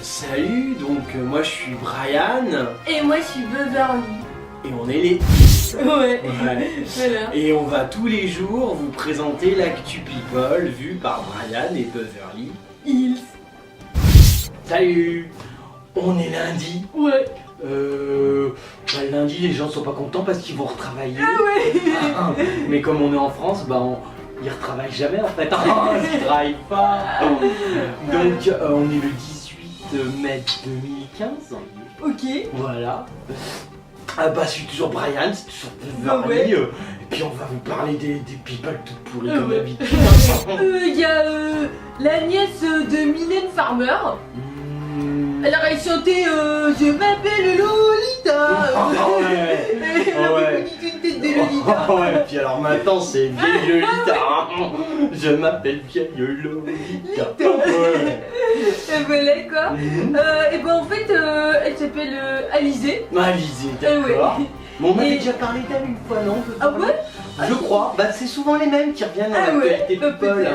Salut, moi je suis Brian. Et moi je suis Beverly. Et on est les Ouais. Voilà. Et on va tous les jours vous présenter l'actu people vue par Brian et Beverly Hills. Salut. On est lundi. Ouais. Le lundi les gens sont pas contents parce qu'ils vont retravailler. Ah ouais. Mais comme on est en France, ils retravaillent jamais en fait. Ils travaillent pas. Donc on est le 18 mai 2015. Ok. Voilà. Je suis toujours Brian, c'est toujours Ouais. Beverly. Et puis on va vous parler des people toutes pourries comme d'habitude. Il y a la nièce de Mylène Farmer. Alors elle chantait Je m'appelle Lolita. Elle avait une tête de Lolita. Ouais, puis alors maintenant c'est vieille Lolita. Je m'appelle vieille Lolita. Ouais. Et voilà quoi. Et ben en fait elle s'appelle Alizée. Alizée, d'accord. Ouais. Bon, on avait Et- déjà parlé d'elle une fois, non? Ah ouais. Je crois. C'est souvent les mêmes qui reviennent à Ah ouais, l'actualité people.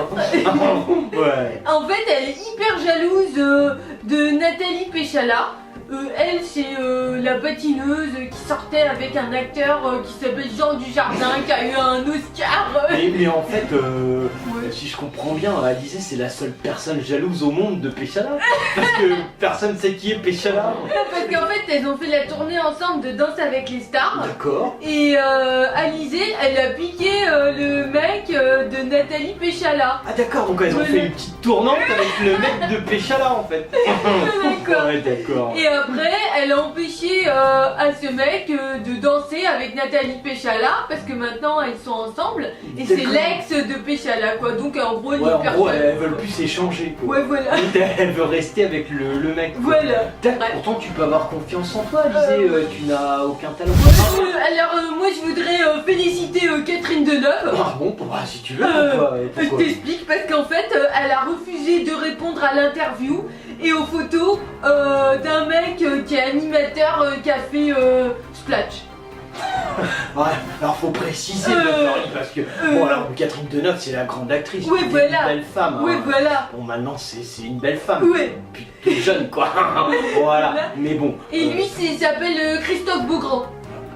Ouais. En fait, elle est hyper jalouse de Nathalie Péchala. Elle, c'est la patineuse qui sortait avec un acteur qui s'appelle Jean Dujardin, qui a eu un Oscar. Mais en fait, Ouais. si je comprends bien, Alizée c'est la seule personne jalouse au monde de Péchala. Parce que personne sait qui est Péchala. Parce qu'en fait, elles ont fait la tournée ensemble de Danse avec les stars. D'accord. Et Alizée, elle a piqué le mec de Nathalie Péchala. Ah d'accord, donc elles ont Ouais. fait une petite tournante avec le mec de Péchala en fait. D'accord. Ouais, d'accord. Et après, elle a empêché à ce mec de danser avec Nathalie Péchala parce que maintenant elles sont ensemble et c'est D'accord. l'ex de Péchala quoi. Donc en gros, Ouais, ni en gros, personne. elles veulent plus s'échanger quoi. Ouais, voilà. Elle veut rester avec le mec. Quoi. Voilà. D'accord, Bref. pourtant tu peux avoir confiance en toi, Alizée, tu n'as aucun talent. Alors moi je voudrais féliciter Catherine Deneuve. Ah bon, si tu veux, Je pourquoi t'explique parce qu'en fait elle a refusé de répondre à l'interview et aux photos d'un mec qui est animateur qui a fait Splash. Ouais, alors faut préciser Beverly, parce que bon alors Catherine Deneuve c'est la grande actrice, Ouais, c'est voilà. une belle femme. Ouais, hein. voilà. Bon maintenant c'est une belle femme. Ouais. Puis toute jeune quoi. Voilà. Voilà. Mais bon. Et lui il s'appelle Christophe Beaugrand.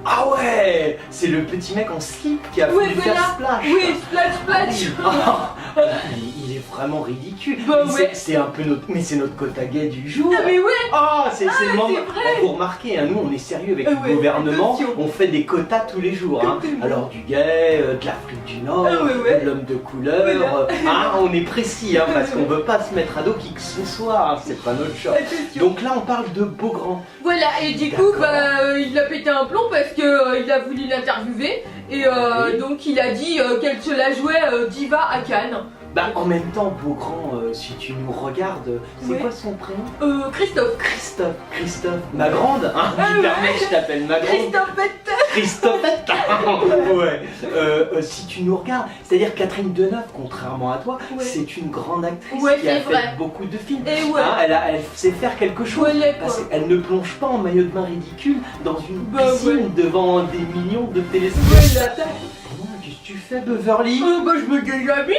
Ah ouais, c'est le petit mec en slip qui a Ouais, voulu voilà. faire splash. Oui, Splash. Ah, il est vraiment ridicule. Bah Mais ouais. c'est un peu notre quota gay du jour. Ah mais ouais. Ah, c'est le moment. c'est vrai. Vous remarquez, hein, nous on est sérieux avec Ah le ouais, gouvernement, attention. on fait des quotas tous les jours. Hein. Exactement. Alors du gay, de l'Afrique du Nord, Ah ouais. de l'homme de couleur. Voilà. On est précis hein, parce qu'on veut pas se mettre à dos qui que ce soit, hein, c'est pas notre choix. Attention. Donc là on parle de Beaugrand. Voilà, et du coup, D'accord. il a pété un plomb parce que il a voulu l'interviewer et Oui. donc il a dit qu'elle se la jouait diva à Cannes. En même temps, Beaugrand, si tu nous regardes, c'est Ouais. quoi son prénom? Christophe. Christophe. Ma grande, hein, Ah tu ouais. permets, je t'appelle ma grande. Christophe. Ouais. Si tu nous regardes, c'est-à-dire Catherine Deneuve, contrairement à toi, Ouais. c'est une grande actrice Ouais, qui a c'est fait vrai. beaucoup de films. Et ouais. Hein, elle sait faire quelque chose. Voilà, quoi. Parce qu'elle ne plonge pas en maillot de bain ridicule dans une Bah, piscine ouais. devant des millions de téléspectateurs. Voilà. Qu'est-ce que tu fais, Beverly? Bah je me déshabille.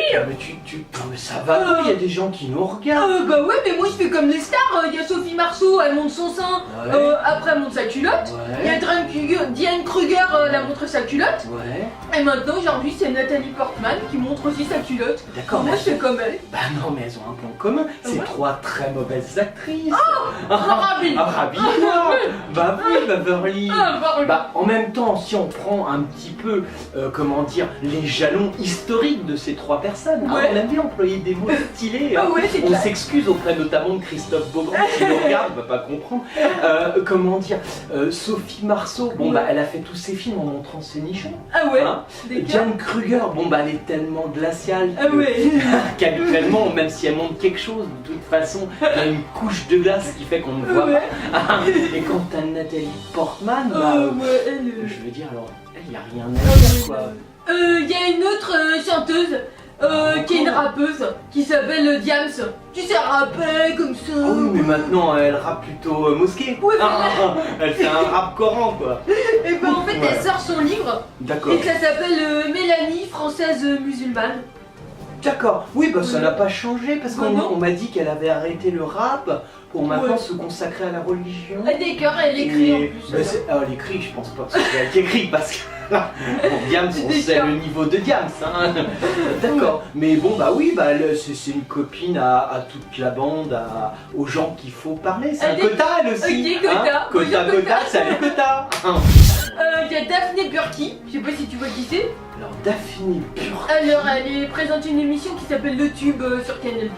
Mais ça va, il y a des gens qui nous regardent. Bah ouais, mais moi je fais comme les stars. Il y a Sophie Marceau, elle montre son sein. Ouais. Après elle montre sa culotte. Il y a Ouais. Diane Kruger, elle a montré sa culotte. Ouais. Et maintenant aujourd'hui c'est Nathalie Portman qui montre aussi sa culotte. D'accord. Moi mais- je fais comme elle. Bah non, mais elles ont un point commun. C'est Ouais. trois très mauvaises actrices. Ravi. Ravi-toi. Bah oui, Beverly. Bah, En même temps, si on prend un petit peu, comment dire, les jalons historiques de ces trois personnes, hein, Ouais. on aime bien employer des mots stylés. Ah hein. ouais, c'est On clair. s'excuse auprès notamment de Christophe Beaugrand qui nous regarde, va pas comprendre. Comment dire, Sophie Marceau, bon Ouais. bah elle a fait tous ses films en montrant ses nichons. Ah ouais. Hein. D'accord. Diane Kruger, bon bah elle est tellement glaciale Ah ouais. qu'habituellement, même si elle montre quelque chose, de toute façon, il y a une couche de glace qui fait qu'on ne voit Ouais. pas. Et quand t'as Nathalie Portman, Ouais, elle. je veux dire, alors, il n'y a rien Ah à dire ouais. quoi. Il y a une autre chanteuse qui est une rappeuse qui s'appelle Diams. Tu sais rapper comme ça. Ah oui, mais maintenant elle rappe plutôt mosquée. Ouais, voilà. Elle fait un rap coran quoi. Et ben en fait Ouais. elle sort son livre D'accord. et ça s'appelle Mélanie française musulmane. D'accord, oui, bah ça n'a pas changé parce Bah non. qu'on m'a dit qu'elle avait arrêté le rap pour maintenant Ouais. se consacrer à la religion. Ah d'accord, elle écrit en Et- plus. bah, elle écrit, je pense pas que c'est elle qui écrit parce que bon, Diams, on D'accord. sait le niveau de Diams. Hein. D'accord, mais bon, bah oui, bah, c'est une copine à toute la bande, aux gens qu'il faut parler. C'est un Allez. quota elle aussi. Ok, quota. Hein. Bonjour, Quota, quota. salut quota. Il y a Daphné Burki, je sais pas si tu vois qui c'est. Alors, Daphné Burki. Alors, elle présente une émission qui s'appelle Le Tube sur Canal+.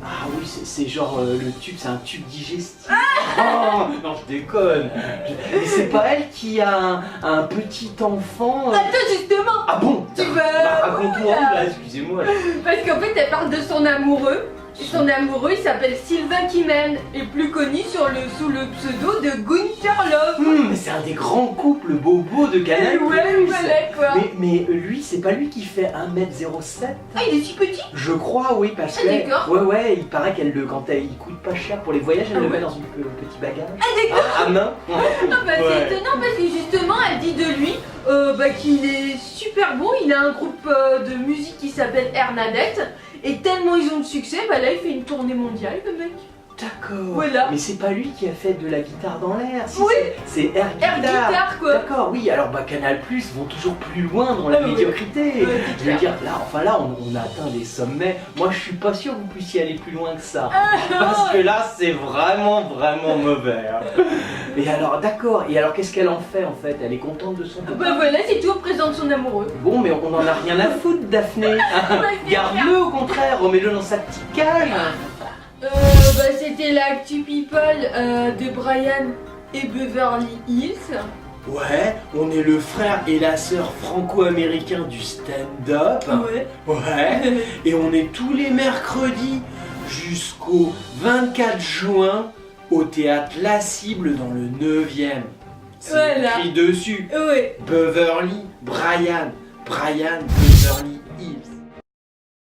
Ah oui, c'est genre le tube, c'est un tube digestif. Oh, non, je déconne. Mais c'est pas elle qui a un petit enfant. Attends, justement, Ah bon tu Bah, vas... raconte-moi, là, excusez-moi. Parce qu'en fait, elle parle de son amoureux. Et son amoureux, il s'appelle Sylvain Kimen, et plus connu sous le pseudo de Gunther Love. Mais c'est un des grands couples bobos de Canal+. Ouais, voilà quoi. Mais lui, c'est pas lui qui fait 1m07. Ah, il est si petit. Je crois, oui, parce Ah, que. d'accord. Ouais, il paraît quand il coûte pas cher pour les voyages, elle Ah le ouais. met dans une petit bagage. Ah, d'accord. À main. Ah, bah, Ouais. c'est étonnant parce que justement, elle dit de lui qu'il est super bon. Il a un groupe de musique qui s'appelle Hernadette. Et tellement ils ont de succès, bah là, il fait une tournée mondiale, le mec. D'accord. Voilà. Mais c'est pas lui qui a fait de la guitare dans l'air. Si, Oui. c'est Air Air Guitar. guitare, quoi. D'accord, oui, alors Canal Plus vont toujours plus loin dans la Ah oui. médiocrité. Ouais, c'est Je veux clair. dire, là, on a atteint des sommets. Moi, je suis pas sûr que vous puissiez aller plus loin que ça. Ah, Parce que là, c'est vraiment mauvais. Hein. Et alors, d'accord. Et alors, qu'est-ce qu'elle en fait Elle est contente de son Bah copain. voilà, c'est tout, présente son amoureux. Bon, mais on en a rien à foutre, Daphné. c'est Garde-le au contraire, remets-le dans sa petite cage. C'était l'actu people de Brian et Beverly Hills. Ouais, on est le frère et la sœur franco-américain du stand-up. Ouais. Ouais, et on est tous les mercredis jusqu'au 24 juin au théâtre La Cible dans le 9e. C'est Voilà. écrit dessus. Ouais. Beverly, Brian, Beverly Hills.